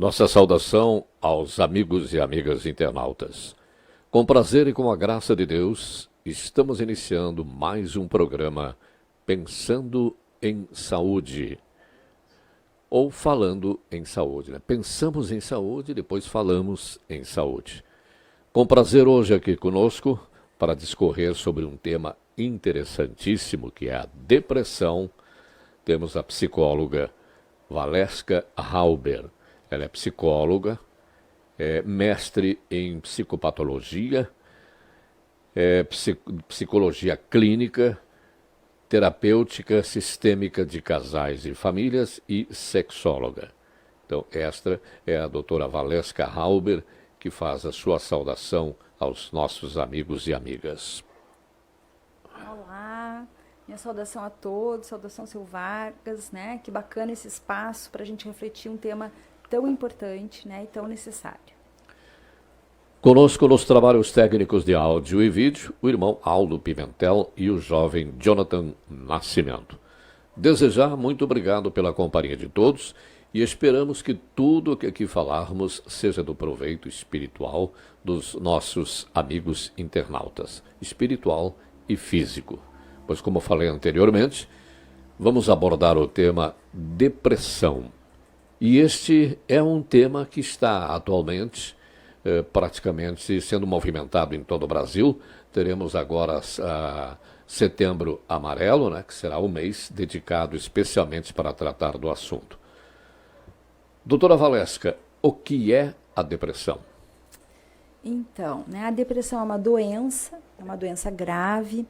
Nossa saudação aos amigos e amigas internautas. Com prazer e com a graça de Deus, estamos iniciando mais um programa Pensando em Saúde, ou falando em saúde, né? Pensamos em saúde, depois falamos em saúde. Com prazer hoje aqui conosco para discorrer sobre um tema interessantíssimo que é a depressão, temos a psicóloga Valeska Hauber. Ela é psicóloga, é mestre em psicopatologia, psicologia clínica, terapêutica sistêmica de casais e famílias e sexóloga. Então, esta é a doutora Valeska Hauber, que faz a sua saudação aos nossos amigos e amigas. Olá, minha saudação a todos, saudação seu Vargas, né? Que bacana esse espaço para a gente refletir um tema tão importante, né? E tão necessário. Conosco nos trabalhos técnicos de áudio e vídeo, o irmão Aldo Pimentel e o jovem Jonathan Nascimento. Desejar muito obrigado pela companhia de todos e esperamos que tudo o que aqui falarmos seja do proveito espiritual dos nossos amigos internautas, espiritual e físico. Pois, como falei anteriormente, vamos abordar o tema depressão. E este é um tema que está atualmente praticamente sendo movimentado em todo o Brasil. Teremos agora Setembro Amarelo, né, que será um mês dedicado especialmente para tratar do assunto. Doutora Valeska, o que é a depressão? Então, né, a depressão é uma doença grave.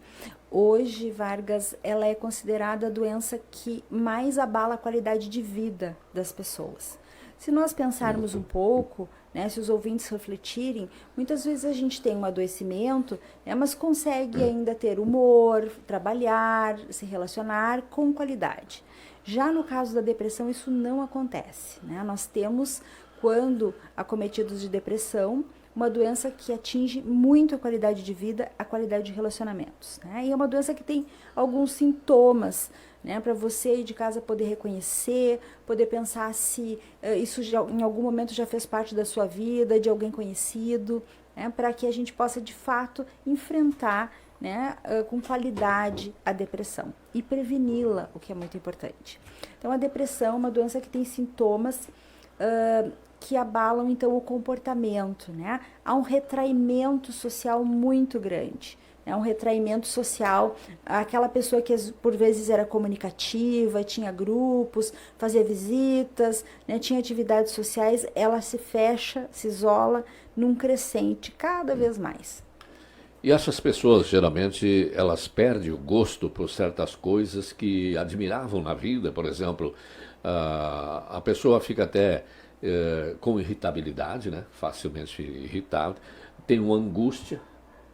Hoje, Vargas, ela é considerada a doença que mais abala a qualidade de vida das pessoas. Se nós pensarmos um pouco, né, se os ouvintes refletirem, muitas vezes a gente tem um adoecimento, né, mas consegue ainda ter humor, trabalhar, se relacionar com qualidade. Já no caso da depressão, isso não acontece, né? Nós temos, quando acometidos de depressão, uma doença que atinge muito a qualidade de vida, a qualidade de relacionamentos, né? E é uma doença que tem alguns sintomas, né, para você aí de casa poder reconhecer, poder pensar se isso já, em algum momento já fez parte da sua vida, de alguém conhecido, né, para que a gente possa de fato enfrentar, né, com qualidade a depressão e preveni-la, o que é muito importante. Então, a depressão é uma doença que tem sintomas que abalam então o comportamento, né? Há um retraimento social muito grande. É um retraimento social, aquela pessoa que por vezes era comunicativa, tinha grupos, fazia visitas, né, tinha atividades sociais, ela se fecha, se isola num crescente cada vez mais. E essas pessoas, geralmente, elas perdem o gosto por certas coisas que admiravam na vida. Por exemplo, a pessoa fica até com irritabilidade, né? Facilmente irritável, tem uma angústia,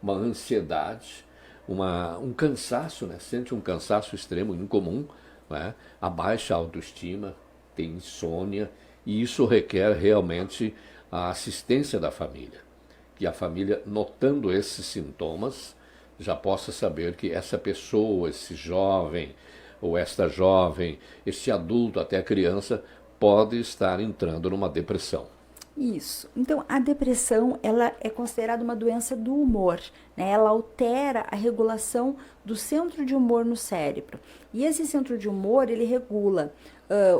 uma ansiedade, um cansaço, né? Sente um cansaço extremo, incomum, né? A baixa autoestima, tem insônia, e isso requer realmente a assistência da família. Que a família, notando esses sintomas, já possa saber que essa pessoa, esse jovem, ou esta jovem, esse adulto, até a criança, pode estar entrando numa depressão. Isso. Então, a depressão, ela é considerada uma doença do humor, né? Ela altera a regulação do centro de humor no cérebro. E esse centro de humor, ele regula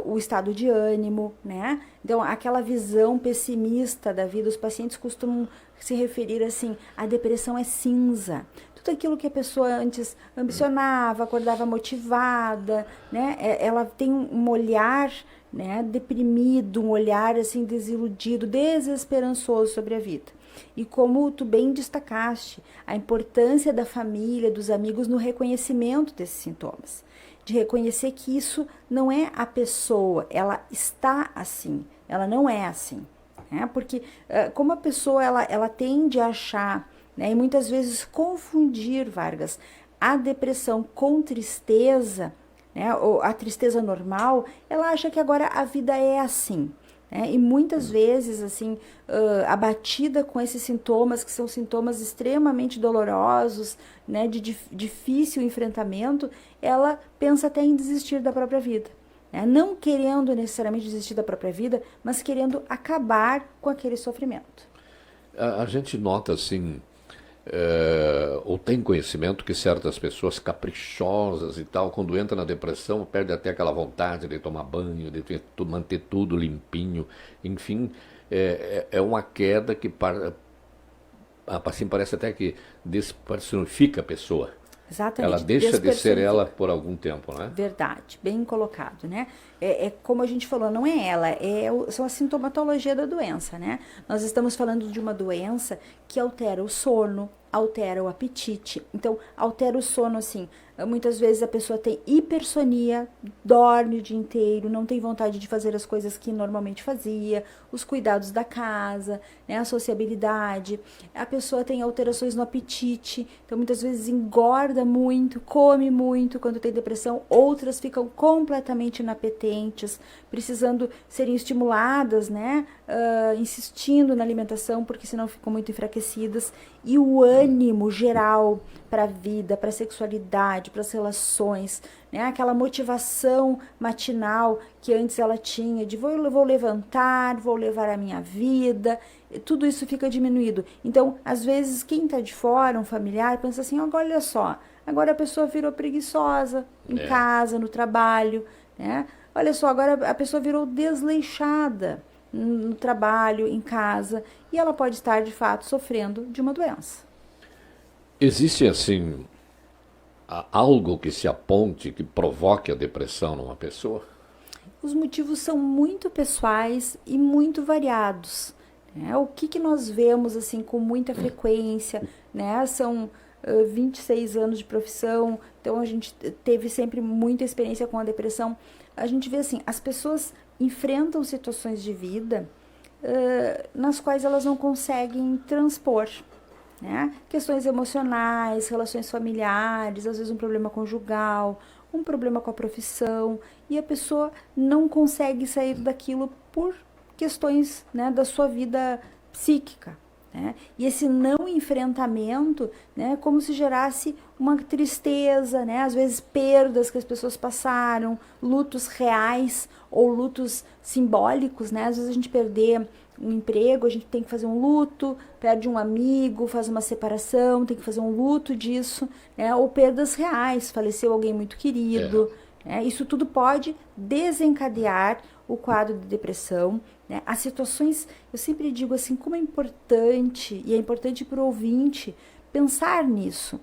o estado de ânimo, né? Então, aquela visão pessimista da vida, os pacientes costumam se referir assim, a depressão é cinza. Tudo aquilo que a pessoa antes ambicionava, acordava motivada, né? Ela tem um olhar, né, deprimido, um olhar assim desiludido, desesperançoso sobre a vida. E como tu bem destacaste, a importância da família, dos amigos no reconhecimento desses sintomas. De reconhecer que isso não é a pessoa, ela está assim, ela não é assim. Né? Porque como a pessoa ela tende a achar, né, e muitas vezes confundir, Vargas, a depressão com tristeza, né, a tristeza normal, ela acha que agora a vida é assim. Né, e muitas vezes, assim, abatida com esses sintomas, que são sintomas extremamente dolorosos, né, de difícil enfrentamento, ela pensa até em desistir da própria vida. né? Não querendo necessariamente desistir da própria vida, mas querendo acabar com aquele sofrimento. A gente nota assim, ou tem conhecimento que certas pessoas caprichosas e tal, quando entra na depressão, perde até aquela vontade de tomar banho, de manter tudo limpinho, enfim, é uma queda que assim, parece até que despersonifica a pessoa. Exatamente. Ela deixa de ser ela por algum tempo, né? Verdade, bem colocado, né? É como a gente falou, não é ela, são a sintomatologia da doença, né? Nós estamos falando de uma doença que altera o sono, altera o apetite. Então, altera o sono, assim, muitas vezes a pessoa tem hipersonia, dorme o dia inteiro, não tem vontade de fazer as coisas que normalmente fazia, os cuidados da casa, né, a sociabilidade. A pessoa tem alterações no apetite, então muitas vezes engorda muito, come muito quando tem depressão. Outras ficam completamente inapetentes, precisando serem estimuladas, né, insistindo na alimentação, porque senão ficam muito enfraquecidas. E o ânimo geral para a vida, para a sexualidade, para as relações, né? Aquela motivação matinal que antes ela tinha de vou levantar, vou levar a minha vida, tudo isso fica diminuído. Então, às vezes, quem está de fora, um familiar, pensa assim, olha só, agora a pessoa virou preguiçosa em casa, no trabalho, né? Olha só, agora a pessoa virou desleixada no trabalho, em casa, e ela pode estar, de fato, sofrendo de uma doença. Existe, assim, algo que se aponte, que provoque a depressão numa pessoa? Os motivos são muito pessoais e muito variados, né? O que nós vemos, assim, com muita frequência, né? São 26 anos de profissão, então a gente teve sempre muita experiência com a depressão. A gente vê, assim, as pessoas enfrentam situações de vida nas quais elas não conseguem transpor, né? Questões emocionais, relações familiares, às vezes um problema conjugal, um problema com a profissão, e a pessoa não consegue sair daquilo por questões, né, da sua vida psíquica, né? E esse não enfrentamento, né, como se gerasse uma tristeza, né, às vezes perdas que as pessoas passaram, lutos reais ou lutos simbólicos, né? Às vezes a gente perder um emprego, a gente tem que fazer um luto, perde um amigo, faz uma separação, tem que fazer um luto disso, né? Ou perdas reais, faleceu alguém muito querido, né? Isso tudo pode desencadear o quadro de depressão, né? As situações, eu sempre digo assim, como é importante, e é importante para o ouvinte pensar nisso.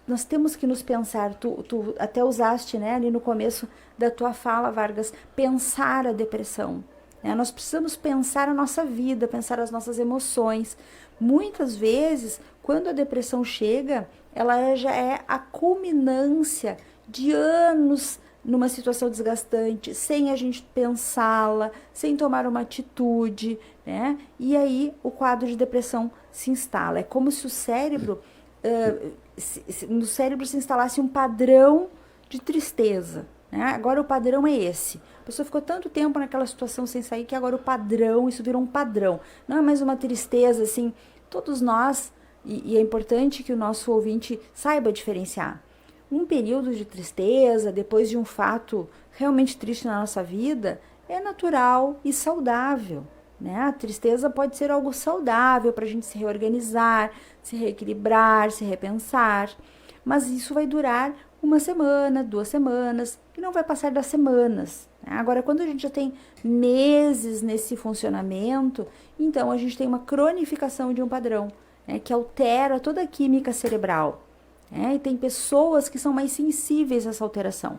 Nós temos que nos pensar, tu até usaste, né, ali no começo da tua fala, Vargas, pensar a depressão. Nós precisamos pensar a nossa vida, pensar as nossas emoções. Muitas vezes, quando a depressão chega, ela já é a culminância de anos numa situação desgastante, sem a gente pensá-la, sem tomar uma atitude, né? E aí o quadro de depressão se instala. É como se o cérebro, no cérebro se instalasse um padrão de tristeza, né? Agora o padrão é esse. A pessoa ficou tanto tempo naquela situação sem sair que agora o padrão, isso virou um padrão. Não é mais uma tristeza, assim, todos nós, e é importante que o nosso ouvinte saiba diferenciar. Um período de tristeza, depois de um fato realmente triste na nossa vida, é natural e saudável, né? A tristeza pode ser algo saudável para a gente se reorganizar, se reequilibrar, se repensar, mas isso vai durar uma semana, 2 semanas, e não vai passar das semanas. Agora, quando a gente já tem meses nesse funcionamento, então a gente tem uma cronificação de um padrão, né, que altera toda a química cerebral. E tem pessoas que são mais sensíveis a essa alteração.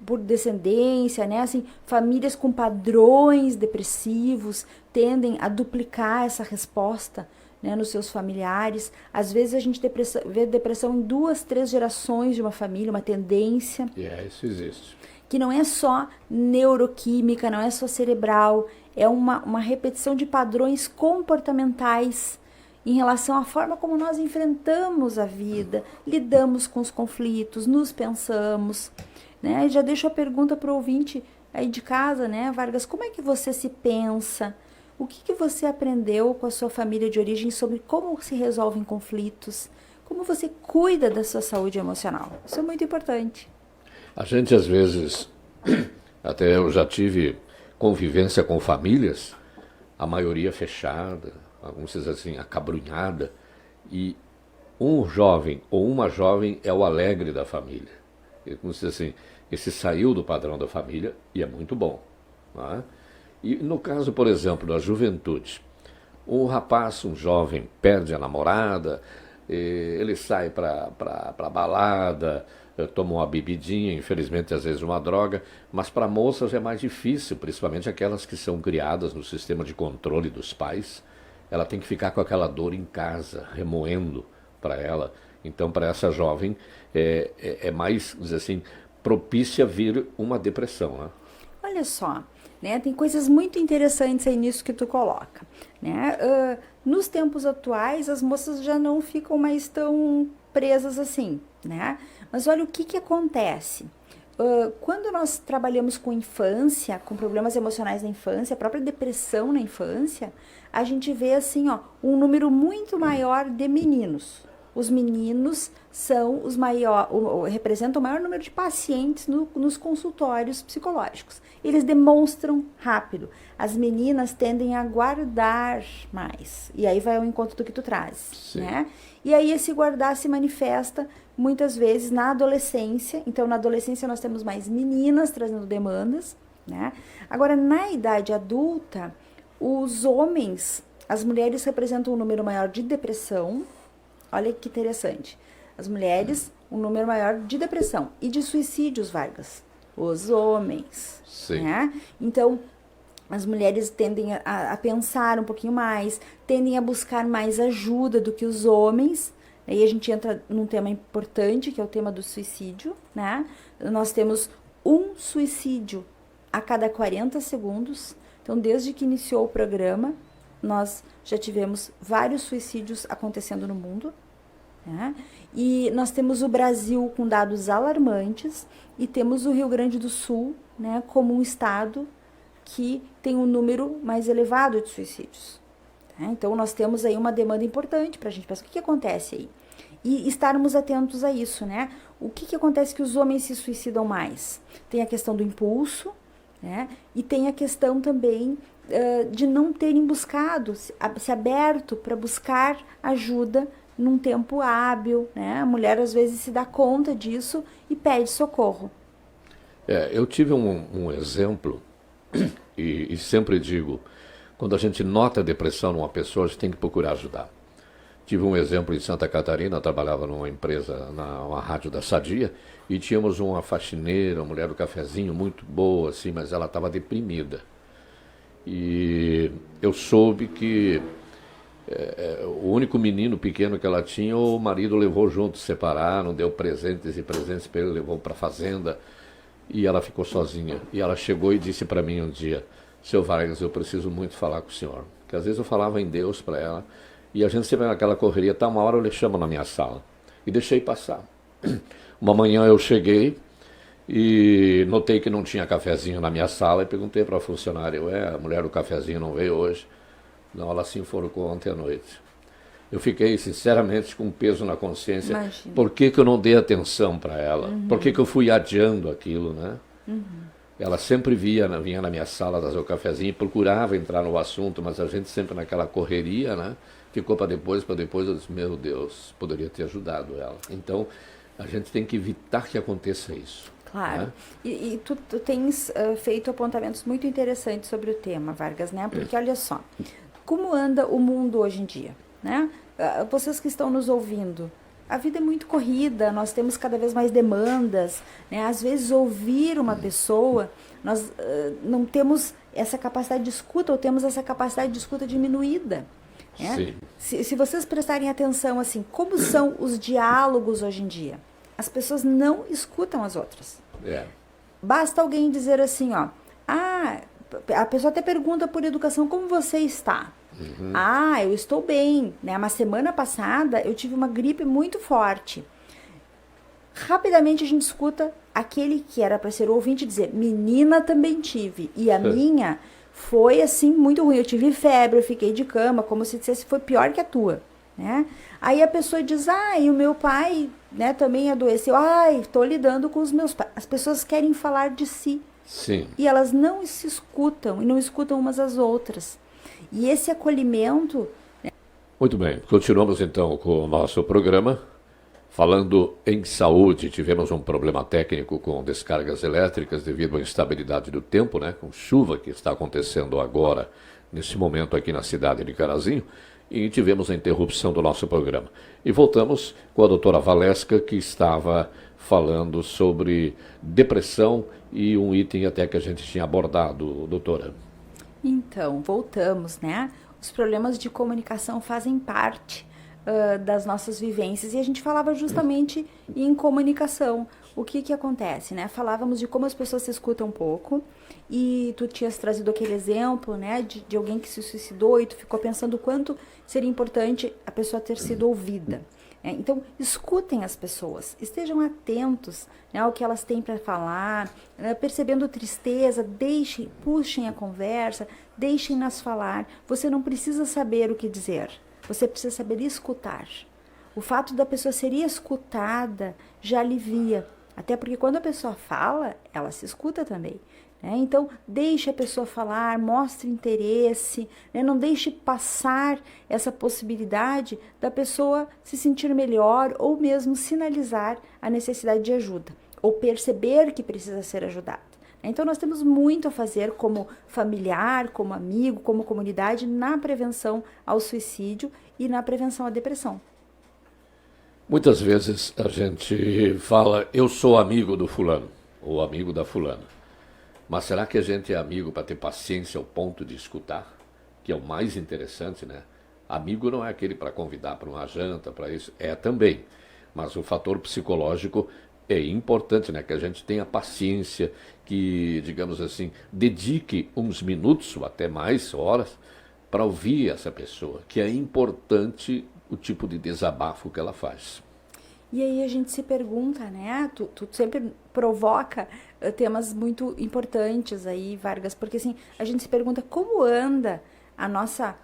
Por descendência, né, assim, famílias com padrões depressivos tendem a duplicar essa resposta, né, nos seus familiares. Às vezes a gente vê depressão em 2, 3 gerações de uma família, uma tendência. Isso existe. Que não é só neuroquímica, não é só cerebral, é uma repetição de padrões comportamentais em relação à forma como nós enfrentamos a vida, lidamos com os conflitos, nos pensamos, né? Já deixo a pergunta para o ouvinte aí de casa, né, Vargas, como é que você se pensa? O que você aprendeu com a sua família de origem sobre como se resolvem conflitos? Como você cuida da sua saúde emocional? Isso é muito importante. A gente, às vezes, Até eu já tive convivência com famílias, a maioria fechada, alguns dizem assim, acabrunhada, e um jovem ou uma jovem é o alegre da família. Como se diz assim, esse saiu do padrão da família e é muito bom. Não é? E no caso, por exemplo, da juventude, um rapaz, um jovem, perde a namorada, ele sai para balada, toma uma bebidinha, infelizmente às vezes uma droga, mas para moças é mais difícil, principalmente aquelas que são criadas no sistema de controle dos pais. Ela tem que ficar com aquela dor em casa, remoendo para ela. Então, para essa jovem, é mais, dizer assim, propícia vir uma depressão. Né? Olha só, né, tem coisas muito interessantes aí nisso que tu coloca. Né? Nos tempos atuais, as moças já não ficam mais tão presas assim, né? Mas olha o que acontece. Quando nós trabalhamos com infância, com problemas emocionais na infância, a própria depressão na infância, a gente vê assim, ó, um número muito maior de meninos. Os meninos são os representam o maior número de pacientes nos consultórios psicológicos. Eles demonstram rápido. As meninas tendem a guardar mais. E aí vai ao encontro do que tu trazes, né? E aí esse guardar se manifesta muitas vezes na adolescência. Então, na adolescência nós temos mais meninas trazendo demandas, né? Agora, na idade adulta, os homens, as mulheres representam um número maior de depressão. Olha que interessante. As mulheres, um número maior de depressão e de suicídios, Vargas. Os homens. Sim. Né? Então, as mulheres tendem a pensar um pouquinho mais, tendem a buscar mais ajuda do que os homens. Aí a gente entra num tema importante, que é o tema do suicídio. Né? Nós temos um suicídio a cada 40 segundos. Então, desde que iniciou o programa, nós já tivemos vários suicídios acontecendo no mundo, né? E nós temos o Brasil com dados alarmantes e temos o Rio Grande do Sul, né, como um estado que tem um número mais elevado de suicídios. Tá? Então, nós temos aí uma demanda importante para a gente pensar o que acontece aí. E estarmos atentos a isso, né? O que acontece que os homens se suicidam mais? Tem a questão do impulso, né? E tem a questão também de não terem buscado, se aberto para buscar ajuda num tempo hábil, né? A mulher às vezes se dá conta disso e pede socorro. Eu tive um exemplo e sempre digo, quando a gente nota a depressão numa pessoa, a gente tem que procurar ajudar. Tive um exemplo em Santa Catarina, eu trabalhava numa empresa, numa rádio da Sadia, e tínhamos uma faxineira, uma mulher do cafezinho, muito boa, assim, mas ela estava deprimida. E eu soube que o único menino pequeno que ela tinha, o marido levou junto, separaram, deu presentes e presentes para ele, levou para a fazenda, e ela ficou sozinha. E ela chegou e disse para mim um dia, seu Vargas, eu preciso muito falar com o senhor. Porque às vezes eu falava em Deus para ela, e a gente sempre naquela correria, tá, uma hora eu lhe chamo na minha sala. E deixei passar. Uma manhã eu cheguei e notei que não tinha cafezinho na minha sala e perguntei para a funcionária, a mulher do cafezinho não veio hoje? Não, ela se enforcou ontem à noite. Eu fiquei, sinceramente, com um peso na consciência. Imagina. Por que eu não dei atenção para ela? Uhum. Por que eu fui adiando aquilo, né? Uhum. Ela sempre vinha na minha sala trazer o cafezinho e procurava entrar no assunto, mas a gente sempre naquela correria, né? Ficou para depois, eu disse, meu Deus, poderia ter ajudado ela. Então, a gente tem que evitar que aconteça isso. Claro. Né? E tu tens feito apontamentos muito interessantes sobre o tema, Vargas, né? Porque olha só, como anda o mundo hoje em dia, né? Vocês que estão nos ouvindo, a vida é muito corrida, nós temos cada vez mais demandas, né? Às vezes ouvir uma pessoa, nós não temos essa capacidade de escuta ou temos essa capacidade de escuta diminuída. Né? Se vocês prestarem atenção, assim, como são os diálogos hoje em dia? As pessoas não escutam as outras. Basta alguém dizer assim, ó, a pessoa até pergunta por educação, como você está? Uhum. Eu estou bem, né? Mas semana passada eu tive uma gripe muito forte. Rapidamente a gente escuta aquele que era para ser o ouvinte dizer, menina, também tive. E a minha foi assim muito ruim. Eu tive febre, eu fiquei de cama, como se dissesse foi pior que a tua, né? Aí a pessoa diz, e o meu pai, né, também adoeceu. Estou lidando com os meus pais. As pessoas querem falar de si, Sim. E elas não se escutam e não escutam umas às outras. E esse acolhimento. Muito bem. Continuamos então com o nosso programa. Falando em saúde, tivemos um problema técnico com descargas elétricas devido à instabilidade do tempo, né? Com chuva que está acontecendo agora, nesse momento aqui na cidade de Carazinho, e tivemos a interrupção do nosso programa. E voltamos com a doutora Valesca, que estava falando sobre depressão e um item até que a gente tinha abordado, doutora. Então, voltamos, né? Os problemas de comunicação fazem parte das nossas vivências, e a gente falava justamente em comunicação. O que acontece, né? Falávamos de como as pessoas se escutam um pouco, e tu tinhas trazido aquele exemplo, né, de alguém que se suicidou, e tu ficou pensando o quanto seria importante a pessoa ter sido ouvida. Então, escutem as pessoas, estejam atentos, né, ao que elas têm para falar, né, percebendo tristeza, puxem a conversa, deixem-nas falar. Você não precisa saber o que dizer, você precisa saber escutar. O fato da pessoa ser escutada já alivia, até porque quando a pessoa fala, ela se escuta também. Então, deixe a pessoa falar, mostre interesse, né? Não deixe passar essa possibilidade da pessoa se sentir melhor ou mesmo sinalizar a necessidade de ajuda ou perceber que precisa ser ajudado. Então, nós temos muito a fazer como familiar, como amigo, como comunidade na prevenção ao suicídio e na prevenção à depressão. Muitas vezes a gente fala, eu sou amigo do fulano ou amigo da fulana. Mas será que a gente é amigo para ter paciência ao ponto de escutar? Que é o mais interessante, né? Amigo não é aquele para convidar para uma janta, para isso. É também. Mas o fator psicológico é importante, né? Que a gente tenha paciência, que, digamos assim, dedique uns minutos ou até mais horas para ouvir essa pessoa. Que é importante o tipo de desabafo que ela faz. E aí a gente se pergunta, né? Tu sempre provoca temas muito importantes aí, Vargas, porque assim, a gente se pergunta como anda a nossa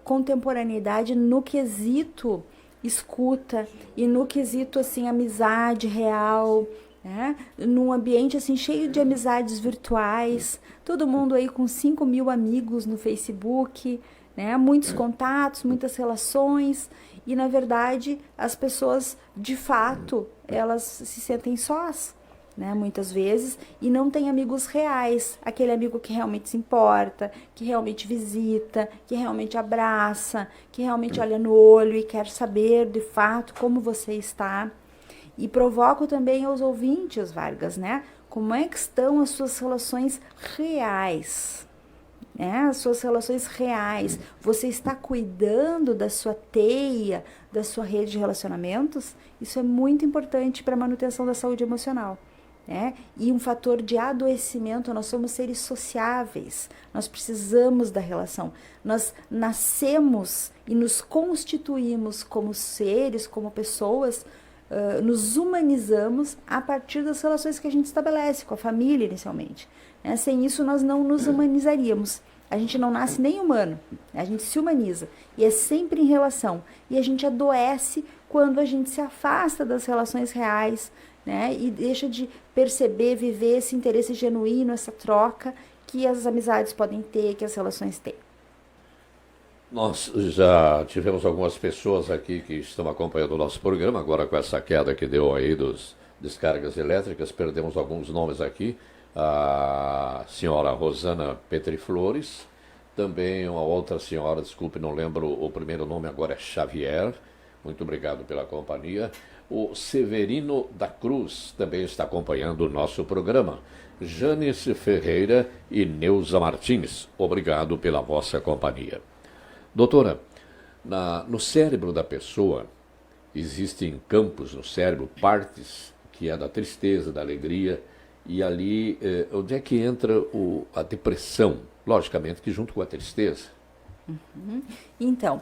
contemporaneidade no quesito escuta e no quesito, assim, amizade real, né? Num ambiente, assim, cheio de amizades virtuais, todo mundo aí com 5.000 amigos no Facebook, né? Muitos contatos, muitas relações, e na verdade as pessoas de fato elas se sentem sós, né? Muitas vezes, e não têm amigos reais, aquele amigo que realmente se importa, que realmente visita, que realmente abraça, que realmente olha no olho e quer saber de fato como você está. E provoco também aos ouvintes, Vargas, né? Como é que estão as suas relações reais? As suas relações reais. Você está cuidando da sua teia, da sua rede de relacionamentos? Isso é muito importante para a manutenção da saúde emocional. E um fator de adoecimento, nós somos seres sociáveis, nós precisamos da relação. Nós nascemos e nos constituímos como seres, como pessoas, nos humanizamos a partir das relações que a gente estabelece com a família inicialmente. Sem isso nós não nos humanizaríamos. A gente não nasce nem humano, a gente se humaniza e é sempre em relação. E a gente adoece quando a gente se afasta das relações reais, né? E deixa de perceber, viver esse interesse genuíno, essa troca que as amizades podem ter, que as relações têm. Nós já tivemos algumas pessoas aqui que estão acompanhando o nosso programa, agora com essa queda que deu aí dos descargas elétricas, perdemos alguns nomes aqui. A senhora Rosana Petri Flores, também uma outra senhora, desculpe, não lembro o primeiro nome, agora é Xavier, muito obrigado pela companhia. O Severino da Cruz também está acompanhando o nosso programa. Janice Ferreira e Neuza Martins, obrigado pela vossa companhia. Doutora, no cérebro da pessoa, existem campos no cérebro, partes que é da tristeza, da alegria, e ali, onde é que entra a depressão? Logicamente que junto com a tristeza. Uhum. Então,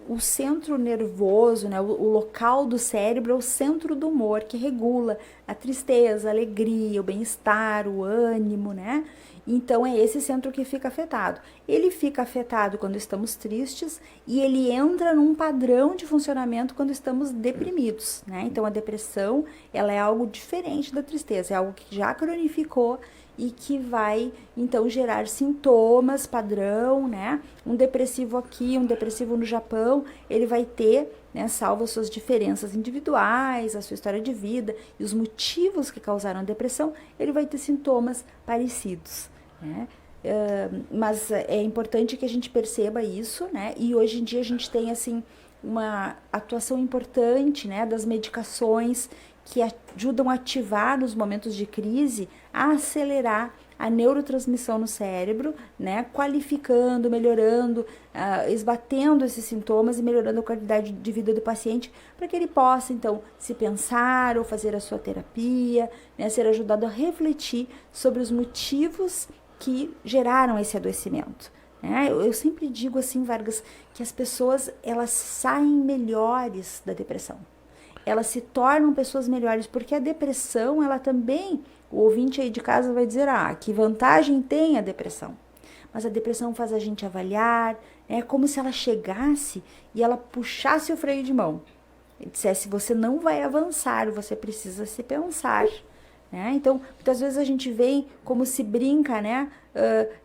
o centro nervoso, né, o local do cérebro é o centro do humor, que regula a tristeza, a alegria, o bem-estar, o ânimo, né? Então, é esse centro que fica afetado. Ele fica afetado quando estamos tristes e ele entra num padrão de funcionamento quando estamos deprimidos, né? Então, a depressão, ela é algo diferente da tristeza, é algo que já cronificou e que vai, então, gerar sintomas padrão, né? Um depressivo aqui, um depressivo no Japão, ele vai ter, né, salvo as suas diferenças individuais, a sua história de vida e os motivos que causaram a depressão, ele vai ter sintomas parecidos, né? Mas é importante que a gente perceba isso, né? E hoje em dia a gente tem, assim, uma atuação importante, né, das medicações que ajudam a ativar nos momentos de crise, a acelerar a neurotransmissão no cérebro, né, qualificando, melhorando, esbatendo esses sintomas e melhorando a qualidade de vida do paciente, para que ele possa, então, se pensar ou fazer a sua terapia, né, ser ajudado a refletir sobre os motivos que geraram esse adoecimento. Eu sempre digo assim, Vargas, que as pessoas, elas saem melhores da depressão. Elas se tornam pessoas melhores, porque a depressão, ela também, o ouvinte aí de casa vai dizer, que vantagem tem a depressão? Mas a depressão faz a gente avaliar, é como se ela chegasse e ela puxasse o freio de mão. E dissesse, você não vai avançar, você precisa se pensar. Então, muitas vezes a gente vem como se brinca, né?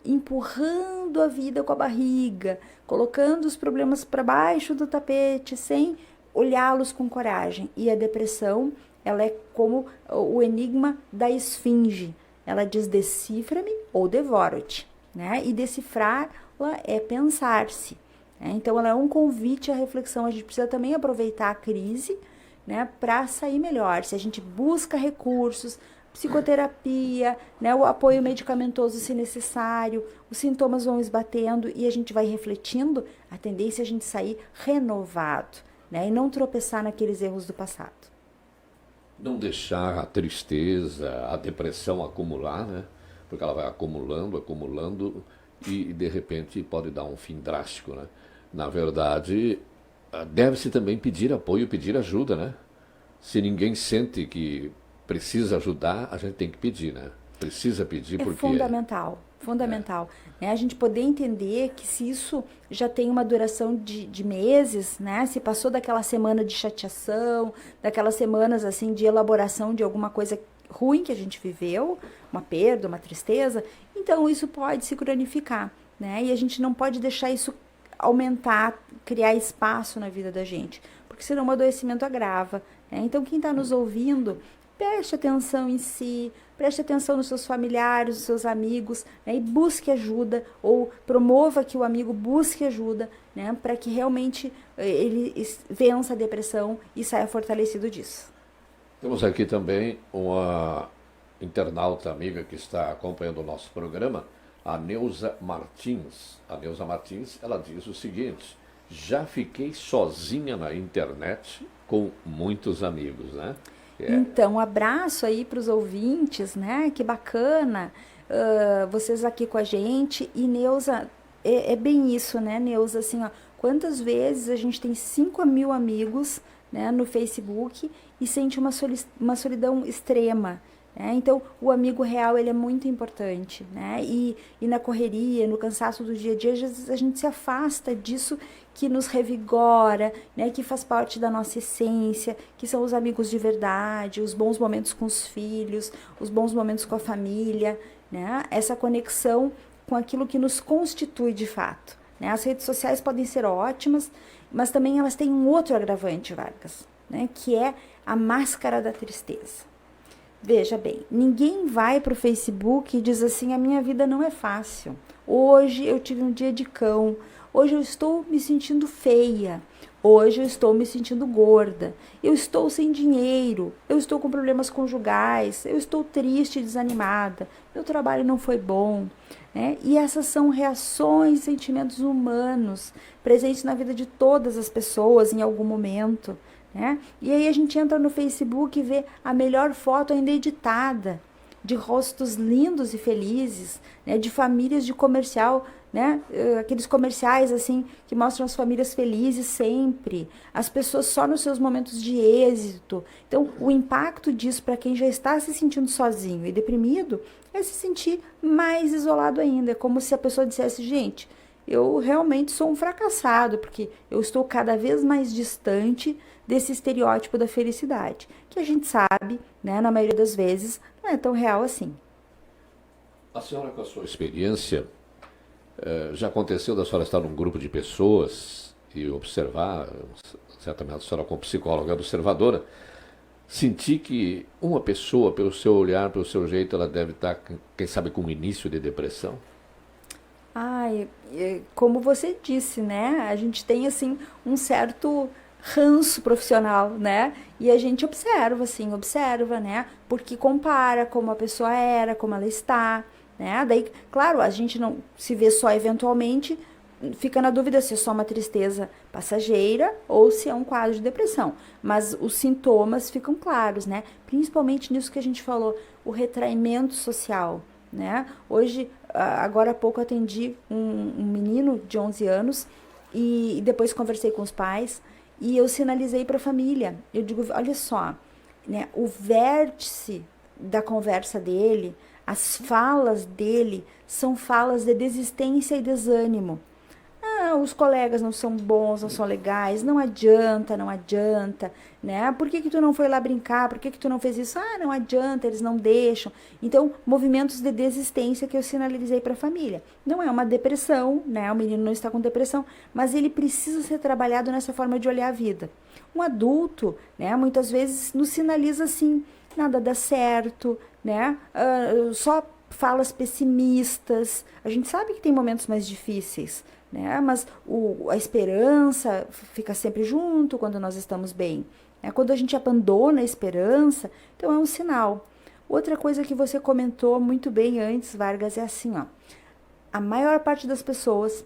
Empurrando a vida com a barriga, colocando os problemas para baixo do tapete, sem olhá-los com coragem. E a depressão, ela é como o enigma da esfinge. Ela diz, decifra-me ou devoro-te. Né? E decifrá-la é pensar-se. Então, ela é um convite à reflexão. A gente precisa também aproveitar a crise, né, para sair melhor. Se a gente busca recursos, psicoterapia, né, o apoio medicamentoso se necessário, os sintomas vão esbatendo e a gente vai refletindo, a tendência é a gente sair renovado, né, e não tropeçar naqueles erros do passado. Não deixar a tristeza, a depressão acumular, né? Porque ela vai acumulando, acumulando e de repente pode dar um fim drástico, né? Na verdade, deve-se também pedir apoio, pedir ajuda, né? Se ninguém sente que precisa ajudar, a gente tem que pedir, né? Precisa pedir porque... Fundamental. Né? A gente poder entender que se isso já tem uma duração de meses, né? Se passou daquela semana de chateação, daquelas semanas, assim, de elaboração de alguma coisa ruim que a gente viveu, uma perda, uma tristeza, então isso pode se cronificar, né? E a gente não pode deixar isso aumentar, criar espaço na vida da gente, porque senão o adoecimento agrava, né? Então, quem está nos ouvindo, preste atenção em si, preste atenção nos seus familiares, nos seus amigos, né? E busque ajuda, ou promova que o amigo busque ajuda, né? Para que realmente ele vença a depressão e saia fortalecido disso. Temos aqui também uma internauta amiga que está acompanhando o nosso programa, a Neuza Martins. A Neuza Martins, ela diz o seguinte: já fiquei sozinha na internet com muitos amigos, né? Então, um abraço aí para os ouvintes, né? Que bacana vocês aqui com a gente. E Neuza, é bem isso, né, Neuza? Assim, ó, quantas vezes a gente tem 5.000 amigos, né, no Facebook e sente uma solidão extrema. Então, o amigo real, ele é muito importante, né? E na correria, no cansaço do dia a dia, às vezes a gente se afasta disso que nos revigora, né? Que faz parte da nossa essência, que são os amigos de verdade, os bons momentos com os filhos, os bons momentos com a família, né? Essa conexão com aquilo que nos constitui de fato, né? As redes sociais podem ser ótimas, mas também elas têm um outro agravante, Vargas, né? Que é a máscara da tristeza. Veja bem, ninguém vai para o Facebook e diz assim, a minha vida não é fácil. Hoje eu tive um dia de cão, hoje eu estou me sentindo feia, hoje eu estou me sentindo gorda, eu estou sem dinheiro, eu estou com problemas conjugais, eu estou triste e desanimada, meu trabalho não foi bom. Né? E essas são reações, sentimentos humanos, presentes na vida de todas as pessoas em algum momento. Né? E aí a gente entra no Facebook e vê a melhor foto ainda editada, de rostos lindos e felizes, né? De famílias de comercial, né? Aqueles comerciais assim que mostram as famílias felizes sempre, as pessoas só nos seus momentos de êxito. Então, o impacto disso para quem já está se sentindo sozinho e deprimido é se sentir mais isolado ainda. É como se a pessoa dissesse, gente, eu realmente sou um fracassado, porque eu estou cada vez mais distante desse estereótipo da felicidade, que a gente sabe, né, na maioria das vezes, não é tão real assim. A senhora, com a sua experiência, já aconteceu da senhora estar num grupo de pessoas e observar, certamente a senhora como psicóloga observadora, sentir que uma pessoa, pelo seu olhar, pelo seu jeito, ela deve estar, quem sabe, com um início de depressão? Ai, como você disse, né? A gente tem assim um certo ranço profissional, né? E a gente observa, assim, observa, né? Porque compara como a pessoa era, como ela está, né? Daí, claro, a gente não se vê só eventualmente, fica na dúvida se é só uma tristeza passageira ou se é um quadro de depressão. Mas os sintomas ficam claros, né? Principalmente nisso que a gente falou, o retraimento social, né? Hoje, agora há pouco atendi um menino de 11 anos e depois conversei com os pais e eu sinalizei para a família. Eu digo, olha só, né? O vértice da conversa dele, as falas dele são falas de desistência e desânimo. Ah, os colegas não são bons, não são legais, não adianta, não adianta, né? Por que que tu não foi lá brincar? Por que que tu não fez isso? Ah, não adianta, eles não deixam. Então, movimentos de desistência que eu sinalizei para a família. Não é uma depressão, né? O menino não está com depressão, mas ele precisa ser trabalhado nessa forma de olhar a vida. Um adulto, né, muitas vezes nos sinaliza assim, nada dá certo, né? Só falas pessimistas. A gente sabe que tem momentos mais difíceis, né? Mas a esperança fica sempre junto quando nós estamos bem, né? Quando a gente abandona a esperança, então é um sinal. Outra coisa que você comentou muito bem antes, Vargas, é assim, ó. A maior parte das pessoas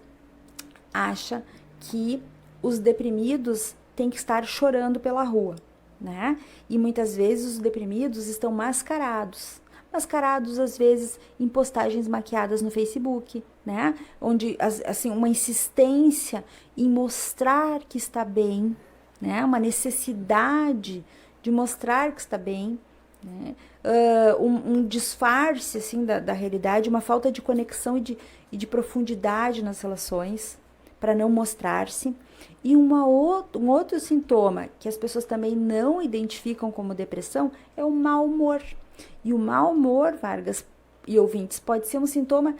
acha que os deprimidos têm que estar chorando pela rua, né? E muitas vezes os deprimidos estão mascarados. Mascarados, às vezes, em postagens maquiadas no Facebook, né? Onde, assim, uma insistência em mostrar que está bem, né? Uma necessidade de mostrar que está bem, né? Um disfarce, assim, da realidade, uma falta de conexão e de profundidade nas relações, para não mostrar-se. E um outro sintoma que as pessoas também não identificam como depressão é o mau humor. E o mau humor, Vargas e ouvintes, pode ser um sintoma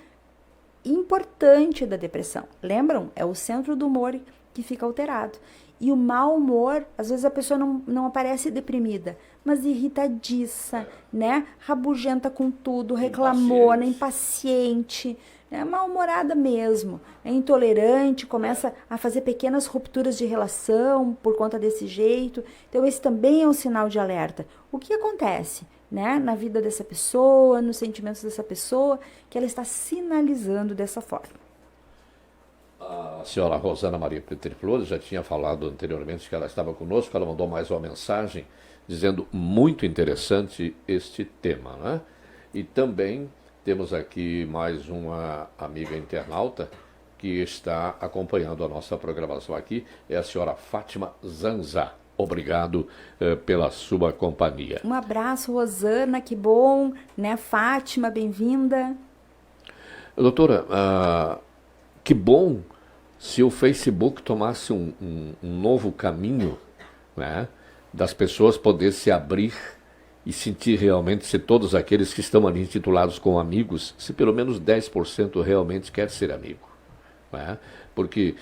importante da depressão. Lembram? É o centro do humor que fica alterado. E o mau humor, às vezes a pessoa não aparece deprimida, mas irritadiça, né? Rabugenta com tudo, reclamona, impaciente, né? Mal-humorada mesmo, é intolerante, começa a fazer pequenas rupturas de relação por conta desse jeito. Então esse também é um sinal de alerta. O que acontece, né, na vida dessa pessoa, nos sentimentos dessa pessoa, que ela está sinalizando dessa forma? A senhora Rosana Maria Peter Flores já tinha falado anteriormente que ela estava conosco, ela mandou mais uma mensagem dizendo muito interessante este tema, né? E também temos aqui mais uma amiga internauta que está acompanhando a nossa programação aqui, é a senhora Fátima Zanza. Obrigado pela sua companhia. Um abraço, Rosana, que bom, né? Fátima, bem-vinda. Doutora, que bom se o Facebook tomasse um novo caminho, né, das pessoas poderem se abrir e sentir realmente se todos aqueles que estão ali intitulados como amigos, se pelo menos 10% realmente quer ser amigo. Né? Porque,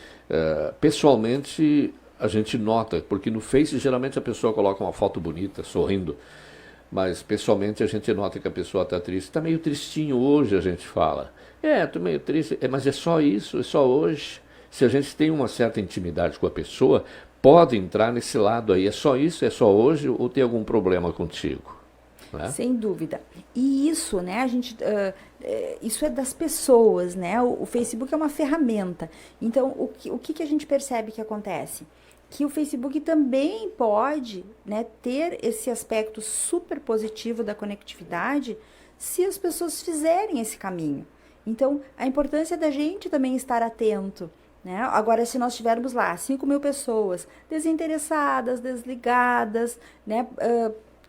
pessoalmente, a gente nota, porque no Face geralmente a pessoa coloca uma foto bonita, sorrindo, mas pessoalmente a gente nota que a pessoa está triste. Está meio tristinho hoje, a gente fala. Estou meio triste, mas é só isso, é só hoje. Se a gente tem uma certa intimidade com a pessoa, pode entrar nesse lado aí. É só isso, é só hoje, ou tem algum problema contigo? Né? Sem dúvida. E isso, né, a gente, isso é das pessoas, né? O Facebook é uma ferramenta. Então, o que a gente percebe que acontece? Que o Facebook também pode, né, ter esse aspecto super positivo da conectividade se as pessoas fizerem esse caminho. Então, a importância da gente também estar atento, né? Agora, se nós tivermos lá 5.000 pessoas desinteressadas, desligadas, né,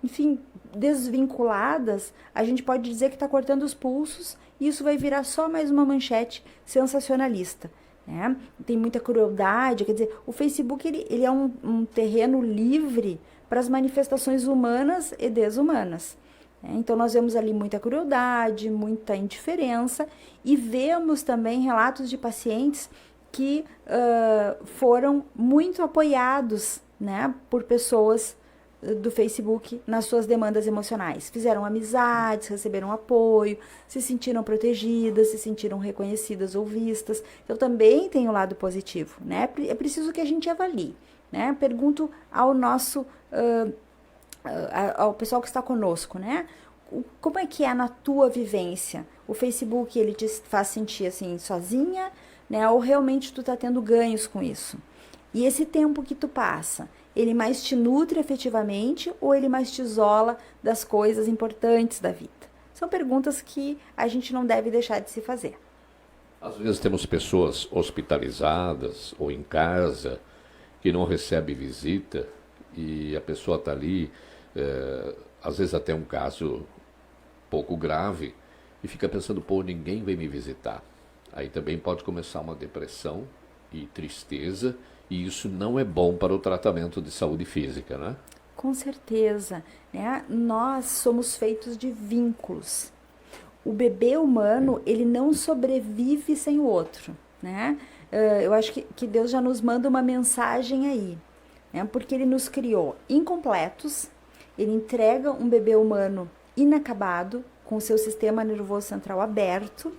enfim, desvinculadas, a gente pode dizer que está cortando os pulsos e isso vai virar só mais uma manchete sensacionalista. Né? Tem muita crueldade, quer dizer, o Facebook ele é um terreno livre para as manifestações humanas e desumanas. Então, nós vemos ali muita crueldade, muita indiferença e vemos também relatos de pacientes que foram muito apoiados, né, por pessoas do Facebook nas suas demandas emocionais. Fizeram amizades, receberam apoio, se sentiram protegidas, se sentiram reconhecidas ou vistas. Então, também tem o lado positivo, né? É preciso que a gente avalie, né? Pergunto ao nosso... ao pessoal que está conosco, né? Como é que é na tua vivência? O Facebook, ele te faz sentir assim, sozinha, né? Ou realmente tu tá tendo ganhos com isso? E esse tempo que tu passa, ele mais te nutre efetivamente ou ele mais te isola das coisas importantes da vida? São perguntas que a gente não deve deixar de se fazer. Às vezes temos pessoas hospitalizadas ou em casa que não recebe visita e a pessoa está ali, às vezes até um caso pouco grave, e fica pensando, pô, ninguém vem me visitar. Aí também pode começar uma depressão e tristeza, e isso não é bom para o tratamento de saúde física, né? Com certeza, né? Nós somos feitos de vínculos. O bebê humano, ele não sobrevive sem o outro, né? Eu acho que Deus já nos manda uma mensagem aí, né? Porque ele nos criou incompletos, ele entrega um bebê humano inacabado, com o seu sistema nervoso central aberto,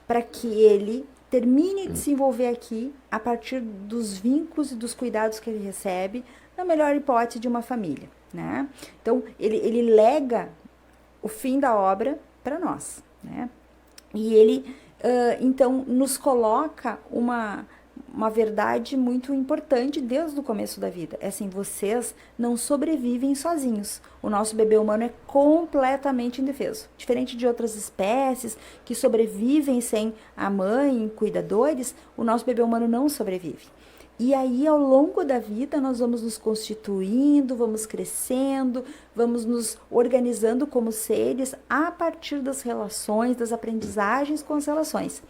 para que ele termine de se envolver aqui a partir dos vínculos e dos cuidados que ele recebe, na melhor hipótese de uma família, né? Então, ele lega o fim da obra para nós, né? E ele, então, nos coloca uma verdade muito importante desde o começo da vida. É assim, vocês não sobrevivem sozinhos. O nosso bebê humano é completamente indefeso. Diferente de outras espécies que sobrevivem sem a mãe, cuidadores, o nosso bebê humano não sobrevive. E aí, ao longo da vida, nós vamos nos constituindo, vamos crescendo, vamos nos organizando como seres a partir das relações, das aprendizagens com as relações.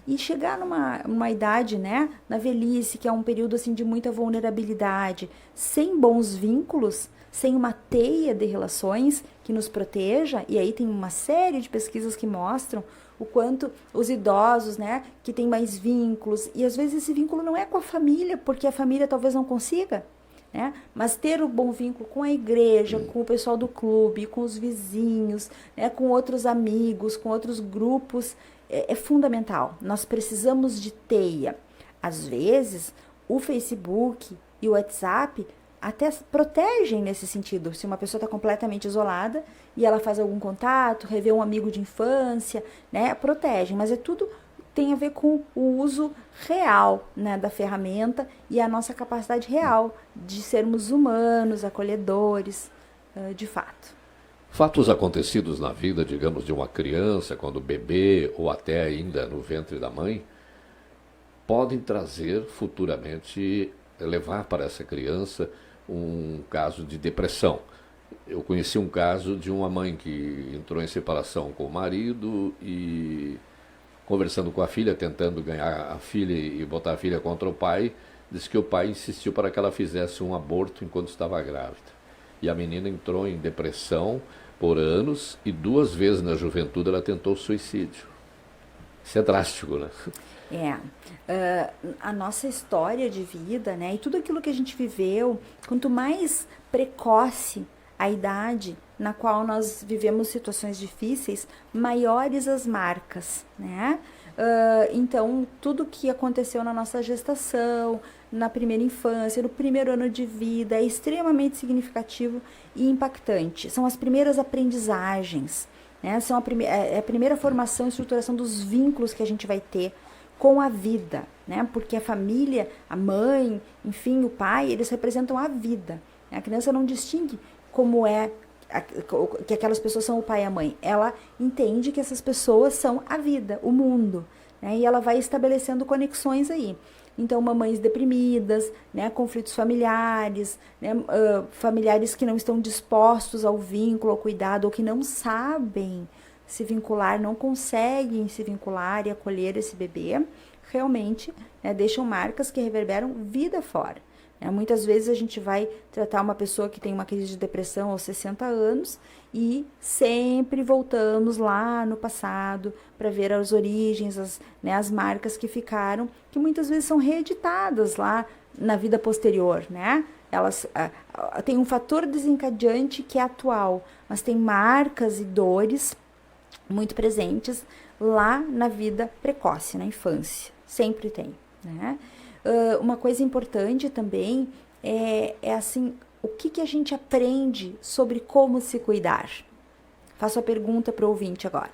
E chegar numa idade, né, na velhice, que é um período assim de muita vulnerabilidade, sem bons vínculos, sem uma teia de relações que nos proteja, e aí tem uma série de pesquisas que mostram o quanto os idosos, né, que têm mais vínculos, e às vezes esse vínculo não é com a família, porque a família talvez não consiga, né, mas ter um bom vínculo com a igreja, com o pessoal do clube, com os vizinhos, né, com outros amigos, com outros grupos, é fundamental. Nós precisamos de teia. Às vezes, o Facebook e o WhatsApp até protegem nesse sentido. Se uma pessoa está completamente isolada e ela faz algum contato, revê um amigo de infância, né, protegem. Mas tudo tem a ver com o uso real, né, da ferramenta e a nossa capacidade real de sermos humanos, acolhedores, de fato. Fatos acontecidos na vida, digamos, de uma criança, quando bebê ou até ainda no ventre da mãe, podem trazer futuramente, levar para essa criança um caso de depressão. Eu conheci um caso de uma mãe que entrou em separação com o marido e, conversando com a filha, tentando ganhar a filha e botar a filha contra o pai, disse que o pai insistiu para que ela fizesse um aborto enquanto estava grávida. E a menina entrou em depressão por anos e 2 vezes na juventude ela tentou suicídio. Isso é drástico, né? A nossa história de vida, né, e tudo aquilo que a gente viveu, quanto mais precoce a idade na qual nós vivemos situações difíceis, maiores as marcas, né? Então, tudo que aconteceu na nossa gestação, na primeira infância, no primeiro ano de vida, é extremamente significativo e impactante. São as primeiras aprendizagens, né? São a primeira formação e estruturação dos vínculos que a gente vai ter com a vida, né? Porque a família, a mãe, enfim, o pai, eles representam a vida. A criança não distingue como é que aquelas pessoas são o pai e a mãe. Ela entende que essas pessoas são a vida, o mundo, né? E ela vai estabelecendo conexões aí. Então, mamães deprimidas, né, conflitos familiares, né, familiares que não estão dispostos ao vínculo, ao cuidado, ou que não sabem se vincular, não conseguem se vincular e acolher esse bebê, realmente, né, deixam marcas que reverberam vida fora. Muitas vezes a gente vai tratar uma pessoa que tem uma crise de depressão aos 60 anos e sempre voltamos lá no passado para ver as origens, as marcas que ficaram, que muitas vezes são reeditadas lá na vida posterior, né? Elas têm um fator desencadeante que é atual, mas tem marcas e dores muito presentes lá na vida precoce, na infância. Sempre tem, né? Uma coisa importante também é assim, o que a gente aprende sobre como se cuidar? Faço a pergunta para o ouvinte agora.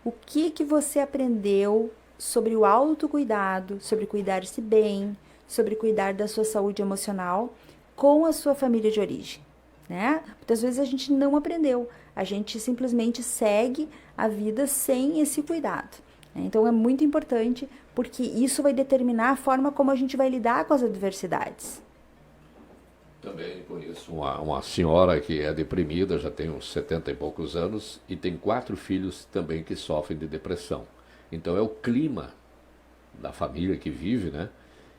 O que você aprendeu sobre o autocuidado, sobre cuidar-se bem, sobre cuidar da sua saúde emocional com a sua família de origem, né? Muitas vezes a gente não aprendeu, a gente simplesmente segue a vida sem esse cuidado. Então é muito importante, porque isso vai determinar a forma como a gente vai lidar com as adversidades. Também conheço uma senhora que é deprimida, já tem uns 70 e poucos anos, e tem 4 filhos também que sofrem de depressão. Então é o clima da família que vive, né?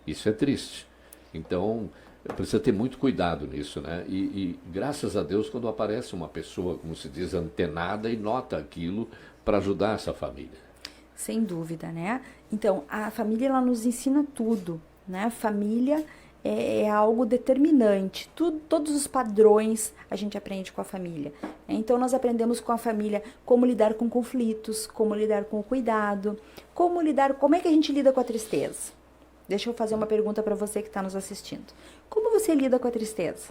Isso é triste. Então precisa ter muito cuidado nisso, né? E graças a Deus, quando aparece uma pessoa, como se diz, antenada e nota aquilo para ajudar essa família. Sem dúvida, né? Então, a família, ela nos ensina tudo, né? A família é algo determinante. Todos os padrões a gente aprende com a família. Então, nós aprendemos com a família como lidar com conflitos, como lidar com o cuidado, como é que a gente lida com a tristeza. Deixa eu fazer uma pergunta para você que está nos assistindo. Como você lida com a tristeza?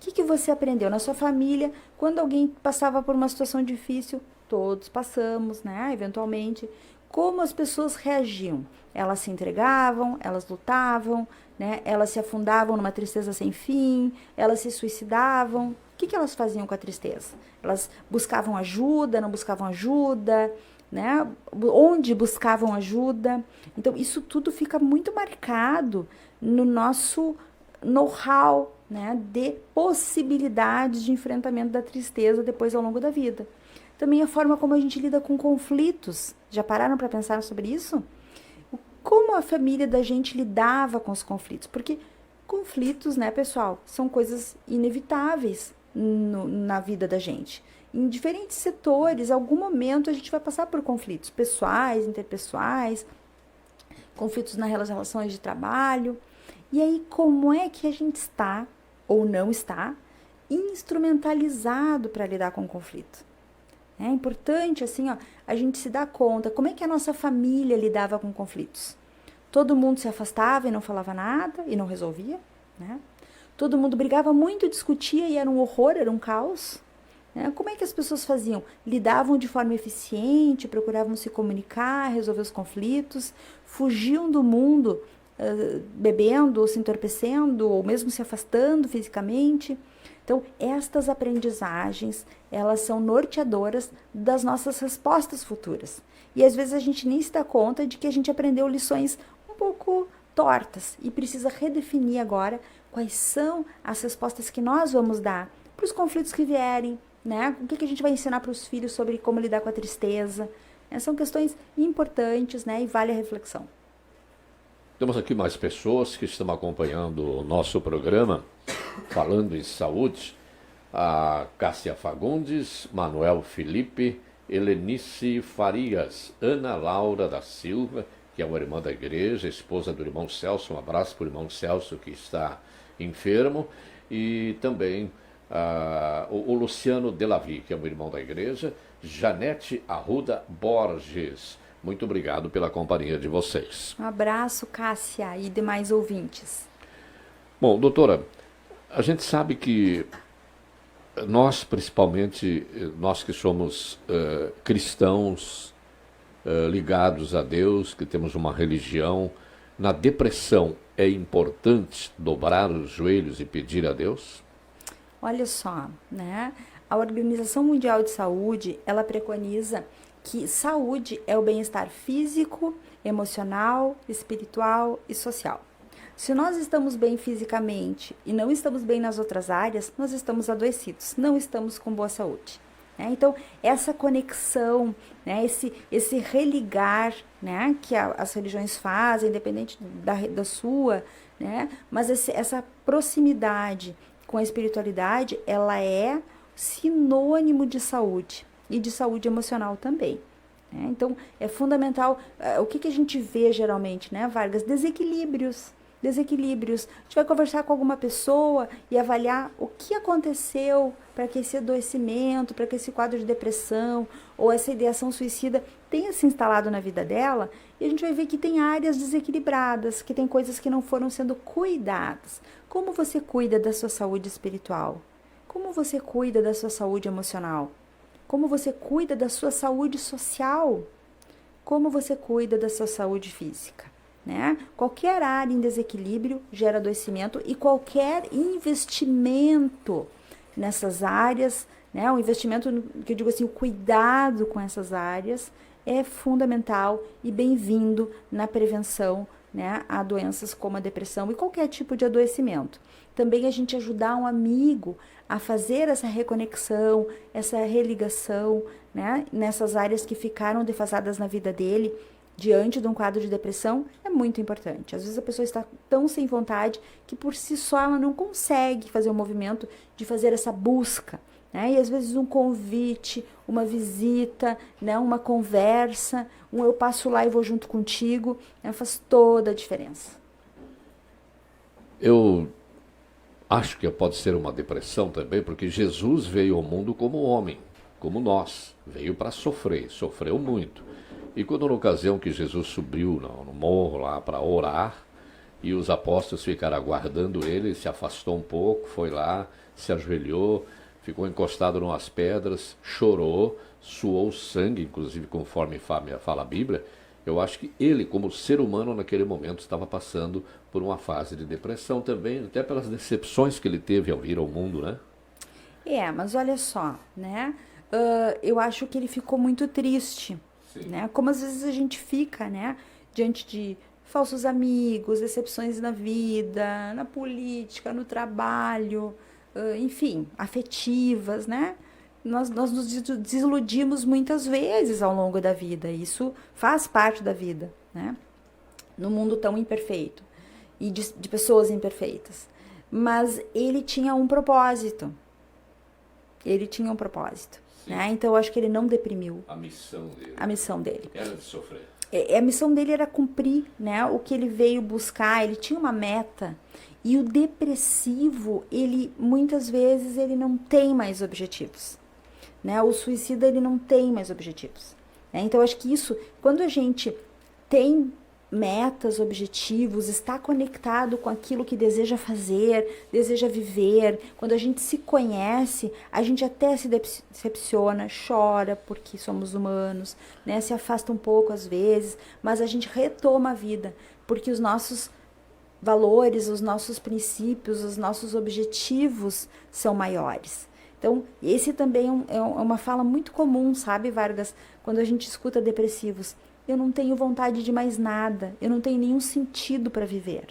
O que você aprendeu na sua família quando alguém passava por uma situação difícil? Todos passamos, né? Eventualmente. Como as pessoas reagiam? Elas se entregavam, elas lutavam, né? Elas se afundavam numa tristeza sem fim, elas se suicidavam. O que elas faziam com a tristeza? Elas buscavam ajuda, não buscavam ajuda, né? Onde buscavam ajuda? Então, isso tudo fica muito marcado no nosso know-how, né? De possibilidades de enfrentamento da tristeza depois ao longo da vida. Também a forma como a gente lida com conflitos. Já pararam para pensar sobre isso? Como a família da gente lidava com os conflitos? Porque conflitos, né, pessoal, são coisas inevitáveis na vida da gente. Em diferentes setores, em algum momento a gente vai passar por conflitos pessoais, interpessoais, conflitos nas relações de trabalho. E aí, como é que a gente está, ou não está, instrumentalizado para lidar com o conflito? É importante, assim, a gente se dar conta como é que a nossa família lidava com conflitos. Todo mundo se afastava e não falava nada e não resolvia, né? Todo mundo brigava muito, discutia e era um horror, era um caos. Né? Como é que as pessoas faziam? Lidavam de forma eficiente, procuravam se comunicar, resolver os conflitos, fugiam do mundo bebendo, ou se entorpecendo, ou mesmo se afastando fisicamente. Então, estas aprendizagens, elas são norteadoras das nossas respostas futuras. E às vezes a gente nem se dá conta de que a gente aprendeu lições um pouco tortas e precisa redefinir agora quais são as respostas que nós vamos dar para os conflitos que vierem, né? O que a gente vai ensinar para os filhos sobre como lidar com a tristeza. São questões importantes, né? E vale a reflexão. Temos aqui mais pessoas que estão acompanhando o nosso programa, falando em saúde. A Cássia Fagundes, Manuel Felipe, Helenice Farias, Ana Laura da Silva, que é uma irmã da igreja, esposa do irmão Celso. Um abraço para o irmão Celso, que está enfermo. E também o Luciano Delavi, que é um irmão da igreja. Janete Arruda Borges. Muito obrigado pela companhia de vocês. Um abraço, Cássia, e demais ouvintes. Bom, doutora, a gente sabe que nós, principalmente, nós que somos cristãos ligados a Deus, que temos uma religião, na depressão é importante dobrar os joelhos e pedir a Deus? Olha só, né? A Organização Mundial de Saúde, ela preconiza que saúde é o bem-estar físico, emocional, espiritual e social. Se nós estamos bem fisicamente e não estamos bem nas outras áreas, nós estamos adoecidos, não estamos com boa saúde. né? Então, essa conexão, né, esse religar, né, que as religiões fazem, independente da sua, né, mas essa proximidade com a espiritualidade, ela é sinônimo de saúde e de saúde emocional também. Né? Então, é fundamental. O que a gente vê geralmente, né, Vargas? Desequilíbrios. Desequilíbrios. A gente vai conversar com alguma pessoa e avaliar o que aconteceu para que esse adoecimento, para que esse quadro de depressão ou essa ideação suicida tenha se instalado na vida dela, e a gente vai ver que tem áreas desequilibradas, que tem coisas que não foram sendo cuidadas. Como você cuida da sua saúde espiritual? Como você cuida da sua saúde emocional? Como você cuida da sua saúde social? Como você cuida da sua saúde física? Né? Qualquer área em desequilíbrio gera adoecimento, e qualquer investimento nessas áreas, né, o investimento, que eu digo assim, o cuidado com essas áreas é fundamental e bem-vindo na prevenção, né, a doenças como a depressão e qualquer tipo de adoecimento. Também a gente ajudar um amigo a fazer essa reconexão, essa religação, né, nessas áreas que ficaram defasadas na vida dele diante de um quadro de depressão é muito importante. Às vezes a pessoa está tão sem vontade que por si só ela não consegue fazer o movimento de fazer essa busca, né? E às vezes um convite, uma visita, né, uma conversa, eu passo lá e vou junto contigo, né, faz toda a diferença. Eu acho que pode ser uma depressão também, porque Jesus veio ao mundo como homem, como nós. Veio para sofrer, sofreu muito. E quando na ocasião que Jesus subiu no morro lá para orar, e os apóstolos ficaram aguardando ele se afastou um pouco, foi lá, se ajoelhou, ficou encostado em umas pedras, chorou, suou sangue, inclusive conforme fala a Bíblia. Eu acho que ele, como ser humano, naquele momento estava passando por uma fase de depressão também, até pelas decepções que ele teve ao vir ao mundo, né? Mas olha só, né? Eu acho que ele ficou muito triste, né? Como às vezes a gente fica, né? Diante de falsos amigos, decepções na vida, na política, no trabalho, enfim, afetivas, né? Nós nos desiludimos muitas vezes ao longo da vida. Isso faz parte da vida, né? No mundo tão imperfeito e de pessoas imperfeitas. Mas ele tinha um propósito. Ele tinha um propósito. Né? Então eu acho que ele não deprimiu. A missão dele. A missão dele. Era de sofrer. A missão dele era cumprir, né, o que ele veio buscar. Ele tinha uma meta. E o depressivo, ele muitas vezes ele não tem mais objetivos. Né? O suicida, ele não tem mais objetivos. Né? Então, eu acho que isso, quando a gente tem metas, objetivos, está conectado com aquilo que deseja fazer, deseja viver, quando a gente se conhece, a gente até se decepciona, chora, porque somos humanos, né? Se afasta um pouco às vezes, mas a gente retoma a vida, porque os nossos valores, os nossos princípios, os nossos objetivos são maiores. Então, esse também é uma fala muito comum, sabe, Vargas? Quando a gente escuta depressivos. Eu não tenho vontade de mais nada, eu não tenho nenhum sentido para viver,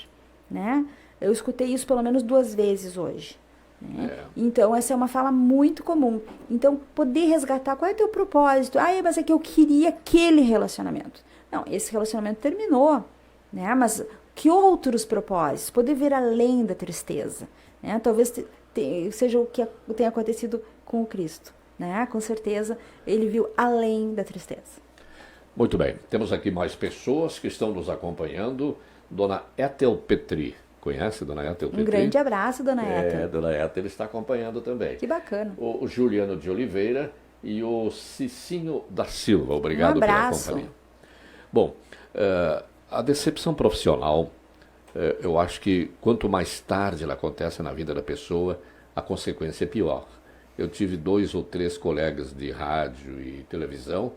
né? Eu escutei isso pelo menos 2 vezes hoje. Né? Então, essa é uma fala muito comum. Então, poder resgatar, qual é o teu propósito? Mas é que eu queria aquele relacionamento. Não, esse relacionamento terminou, né? Mas que outros propósitos? Poder ver além da tristeza, né? Talvez seja o que tenha acontecido com o Cristo, né? Com certeza, ele viu além da tristeza. Muito bem, temos aqui mais pessoas que estão nos acompanhando. Dona Ethel Petri, conhece Dona Ethel Petri? Um grande abraço, Dona Ethel. Dona Ethel está acompanhando também. Que bacana. O Juliano de Oliveira e o Cicinho da Silva, obrigado pela companhia. Bom, a decepção profissional, eu acho que quanto mais tarde ela acontece na vida da pessoa, a consequência é pior. Eu tive 2 ou 3 colegas de rádio e televisão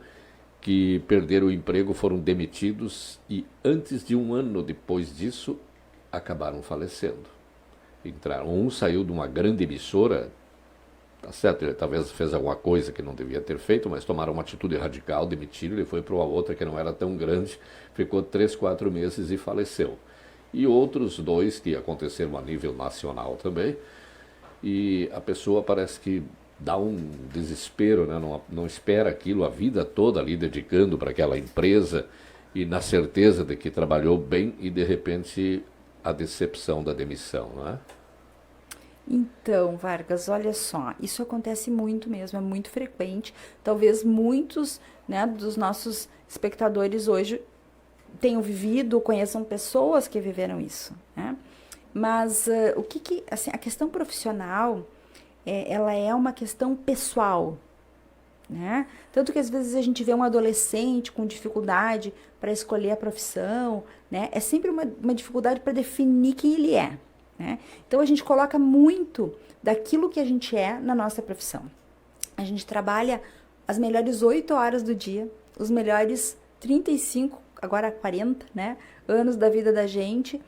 que perderam o emprego, foram demitidos e antes de 1 ano depois disso, acabaram falecendo. Um saiu de uma grande emissora, tá certo, ele talvez fez alguma coisa que não devia ter feito, mas tomaram uma atitude radical, demitiram, ele foi para uma outra que não era tão grande, ficou 3, 4 meses e faleceu. E outros 2 que aconteceram a nível nacional também, e a pessoa parece que dá um desespero, né? Não espera aquilo a vida toda ali dedicando para aquela empresa e na certeza de que trabalhou bem e de repente a decepção da demissão, não é? Então, Vargas, olha só, isso acontece muito mesmo, é muito frequente. Talvez muitos, né, dos nossos espectadores hoje tenham vivido, conheçam pessoas que viveram isso, né? Mas assim, a questão profissional, ela é uma questão pessoal, né? Tanto que às vezes a gente vê um adolescente com dificuldade para escolher a profissão, né? É sempre uma dificuldade para definir quem ele é, né? Então a gente coloca muito daquilo que a gente é na nossa profissão. A gente trabalha as melhores 8 horas do dia, os melhores 35, agora 40, né, anos da vida da gente,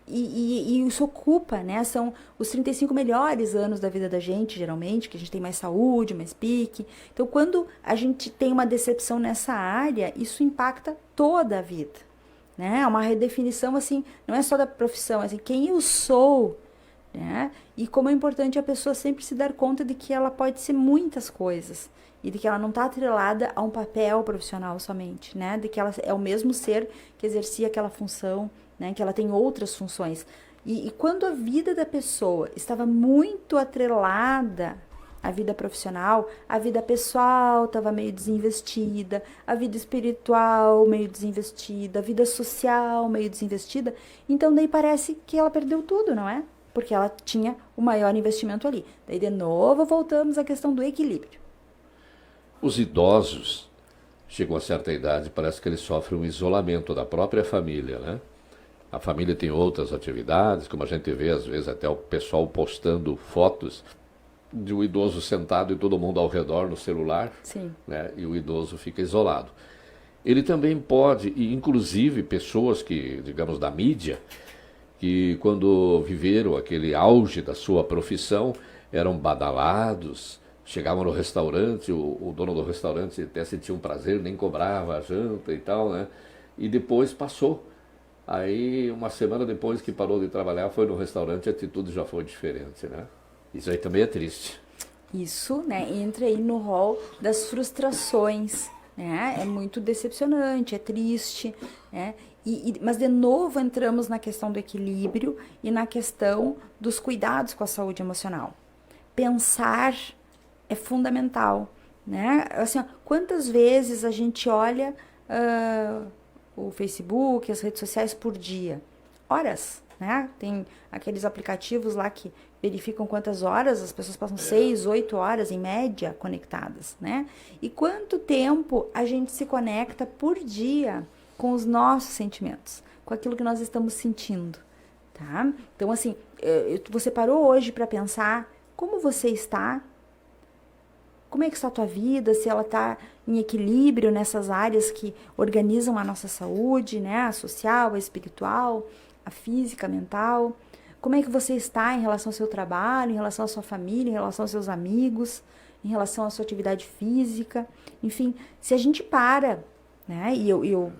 e isso ocupa, né, são os 35 melhores anos da vida da gente, geralmente, que a gente tem mais saúde, mais pique. Então, quando a gente tem uma decepção nessa área, isso impacta toda a vida, né? É uma redefinição, assim, não é só da profissão, é assim, quem eu sou, né? E como é importante a pessoa sempre se dar conta de que ela pode ser muitas coisas e de que ela não está atrelada a um papel profissional somente, né? De que ela é o mesmo ser que exercia aquela função, né? Que ela tem outras funções. E quando a vida da pessoa estava muito atrelada à vida profissional, a vida pessoal estava meio desinvestida, a vida espiritual meio desinvestida, a vida social meio desinvestida, então daí parece que ela perdeu tudo, não é? Porque ela tinha o maior investimento ali. Daí de novo voltamos à questão do equilíbrio. Os idosos chegam a certa idade, parece que eles sofrem um isolamento da própria família, né? A família tem outras atividades, como a gente vê às vezes até o pessoal postando fotos de um idoso sentado e todo mundo ao redor no celular. Sim. Né? E o idoso fica isolado. Ele também pode, e inclusive pessoas que, digamos, da mídia, que quando viveram aquele auge da sua profissão, eram badalados, chegavam no restaurante, o dono do restaurante até sentia um prazer, nem cobrava a janta e tal, né? E depois passou. Aí, uma semana depois que parou de trabalhar, foi no restaurante e a atitude já foi diferente, né? Isso aí também é triste. Isso, né, entra aí no rol das frustrações, né? É muito decepcionante, é triste, né? Mas, de novo, entramos na questão do equilíbrio e na questão dos cuidados com a saúde emocional. Pensar é fundamental, né? Assim, ó, quantas vezes a gente olha o Facebook, as redes sociais por dia? Horas, né? Tem aqueles aplicativos lá que verificam quantas horas as pessoas passam, 6, 8 horas em média conectadas, né? E quanto tempo a gente se conecta por dia com os nossos sentimentos, com aquilo que nós estamos sentindo, tá? Então, assim, você parou hoje para pensar como você está? Como é que está a tua vida? Se ela está em equilíbrio nessas áreas que organizam a nossa saúde, né? A social, a espiritual, a física, a mental. Como é que você está em relação ao seu trabalho, em relação à sua família, em relação aos seus amigos, em relação à sua atividade física? Enfim, se a gente para, né? E eu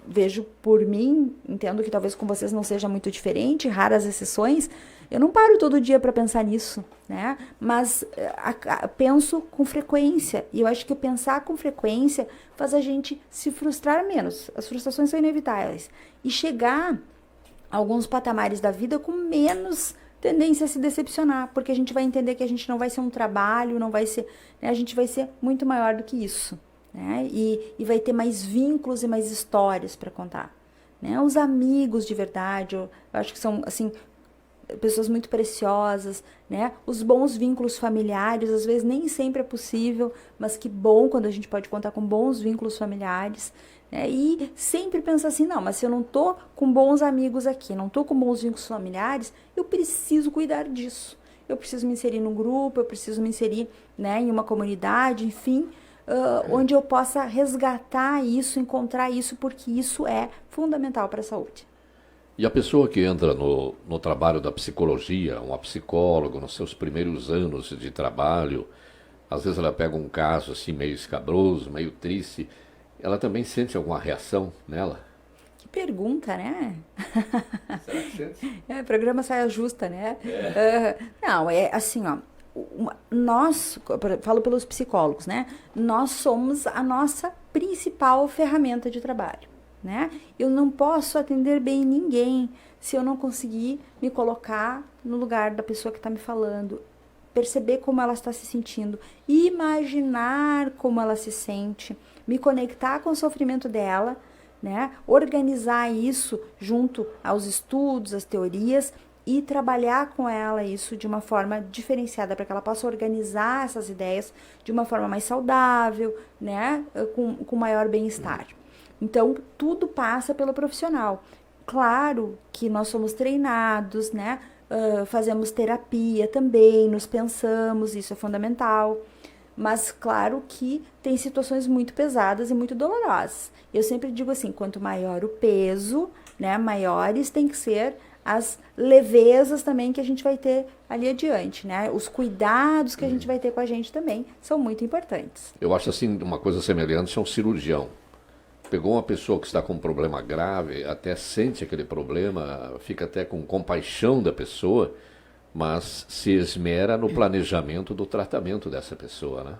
vejo por mim, entendo que talvez com vocês não seja muito diferente, raras exceções, eu não paro todo dia para pensar nisso, né? Mas penso com frequência. E eu acho que o pensar com frequência faz a gente se frustrar menos. As frustrações são inevitáveis. E chegar a alguns patamares da vida com menos tendência a se decepcionar, porque a gente vai entender que a gente não vai ser um trabalho, não vai ser, né? A gente vai ser muito maior do que isso, né? E vai ter mais vínculos e mais histórias para contar, né? Os amigos de verdade, eu acho que são, assim, pessoas muito preciosas, né? Os bons vínculos familiares, às vezes nem sempre é possível, mas que bom quando a gente pode contar com bons vínculos familiares, né? E sempre pensar assim, não, mas se eu não tô com bons amigos aqui, não tô com bons vínculos familiares, eu preciso cuidar disso. Eu preciso me inserir num grupo, eu preciso me inserir, né, em uma comunidade, enfim, onde eu possa resgatar isso, encontrar isso, porque isso é fundamental para a saúde. E a pessoa que entra no trabalho da psicologia, uma psicóloga, nos seus primeiros anos de trabalho, às vezes ela pega um caso assim meio escabroso, meio triste, ela também sente alguma reação nela? Que pergunta, né? Será que sente? O programa Saia Justa, né? Não, é assim, ó, nós, falo pelos psicólogos, né? Nós somos a nossa principal ferramenta de trabalho, né? Eu não posso atender bem ninguém se eu não conseguir me colocar no lugar da pessoa que está me falando, perceber como ela está se sentindo, imaginar como ela se sente, me conectar com o sofrimento dela, né? Organizar isso junto aos estudos, às teorias e trabalhar com ela isso de uma forma diferenciada para que ela possa organizar essas ideias de uma forma mais saudável, né? Com maior bem-estar. Então, tudo passa pelo profissional. Claro que nós somos treinados, né? Fazemos terapia também, nos pensamos, isso é fundamental. Mas claro que tem situações muito pesadas e muito dolorosas. Eu sempre digo assim, quanto maior o peso, né, maiores tem que ser as levezas também que a gente vai ter ali adiante, né? Os cuidados que a gente vai ter com a gente também são muito importantes. Eu acho assim, uma coisa semelhante a um cirurgião. Pegou uma pessoa que está com um problema grave, até sente aquele problema, fica até com compaixão da pessoa, mas se esmera no planejamento do tratamento dessa pessoa, né?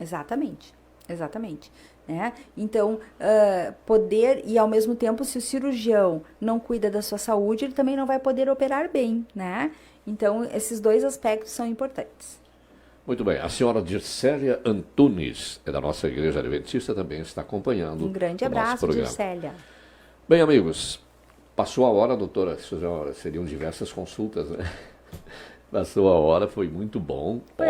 Exatamente, exatamente. Né? Então, poder, e ao mesmo tempo, se o cirurgião não cuida da sua saúde, ele também não vai poder operar bem, né? Então, esses dois aspectos são importantes. Muito bem, a senhora Dircélia Antunes, é da nossa Igreja Adventista, também está acompanhando um grande abraço, Dircélia. Bem, amigos, passou a hora, doutora, seriam diversas consultas, né? Passou a hora, foi muito bom, foi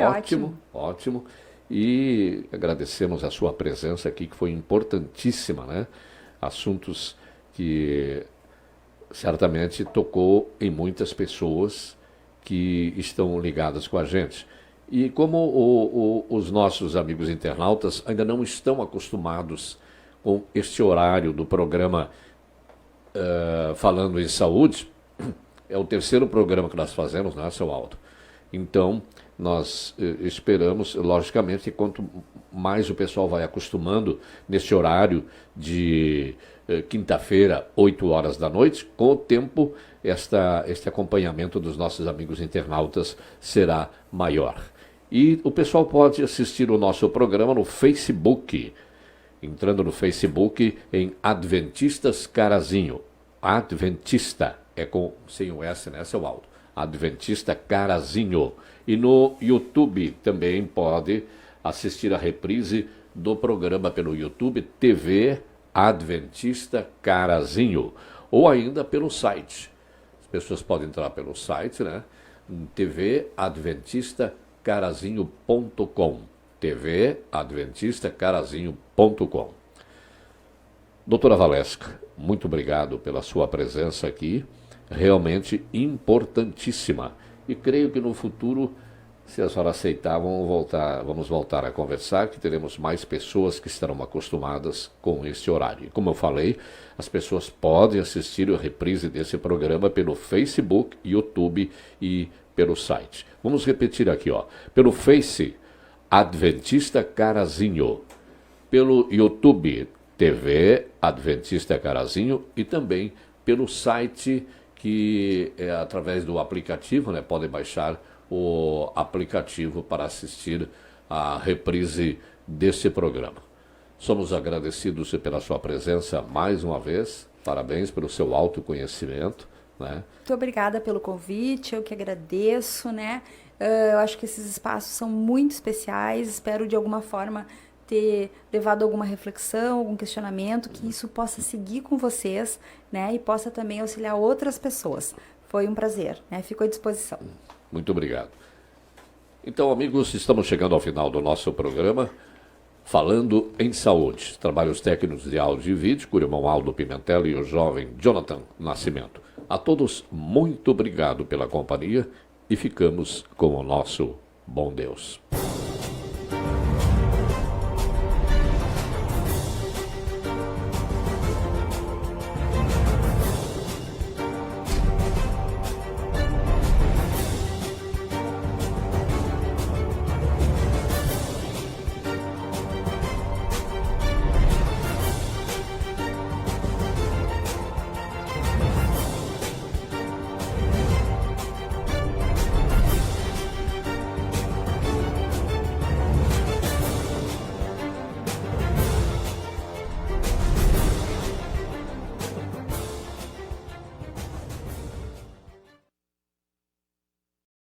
ótimo. E agradecemos a sua presença aqui, que foi importantíssima, né? Assuntos que certamente tocou em muitas pessoas que estão ligadas com a gente. E como os nossos amigos internautas ainda não estão acostumados com este horário do programa Falando em Saúde, é o terceiro programa que nós fazemos, né, seu Aldo? Então, nós esperamos, logicamente, que quanto mais o pessoal vai acostumando nesse horário de quinta-feira, 8 horas da noite, com o tempo, este acompanhamento dos nossos amigos internautas será maior. E o pessoal pode assistir o nosso programa no Facebook, entrando no Facebook em Adventistas Carazinho. Adventista, sem o S, né, seu Aldo? Adventista Carazinho. E no YouTube também pode assistir a reprise do programa pelo YouTube TV Adventista Carazinho. Ou ainda pelo site. As pessoas podem entrar pelo site, né? tvadventistacarazinho.com tvadventistacarazinho.com. Doutora Valesca, muito obrigado pela sua presença aqui, realmente importantíssima. E creio que no futuro, se a senhora aceitar, vamos voltar a conversar, que teremos mais pessoas que estarão acostumadas com esse horário. Como eu falei, as pessoas podem assistir a reprise desse programa pelo Facebook, YouTube e pelo site. Vamos repetir aqui, ó. Pelo Face, Adventista Carazinho. Pelo YouTube, TV Adventista Carazinho. E também pelo site, que é através do aplicativo, né? Podem baixar o aplicativo para assistir a reprise desse programa. Somos agradecidos pela sua presença mais uma vez. Parabéns pelo seu autoconhecimento, né? Muito obrigada pelo convite, eu que agradeço, né? Eu acho que esses espaços são muito especiais, espero de alguma forma ter levado alguma reflexão, algum questionamento, que isso possa seguir com vocês, né? E possa também auxiliar outras pessoas. Foi um prazer, né? Fico à disposição. Muito obrigado. Então, amigos, estamos chegando ao final do nosso programa, Falando em Saúde. Trabalhos técnicos de áudio e vídeo, com o irmão Aldo Pimentel e o jovem Jonathan Nascimento. A todos, muito obrigado pela companhia e ficamos com o nosso bom Deus.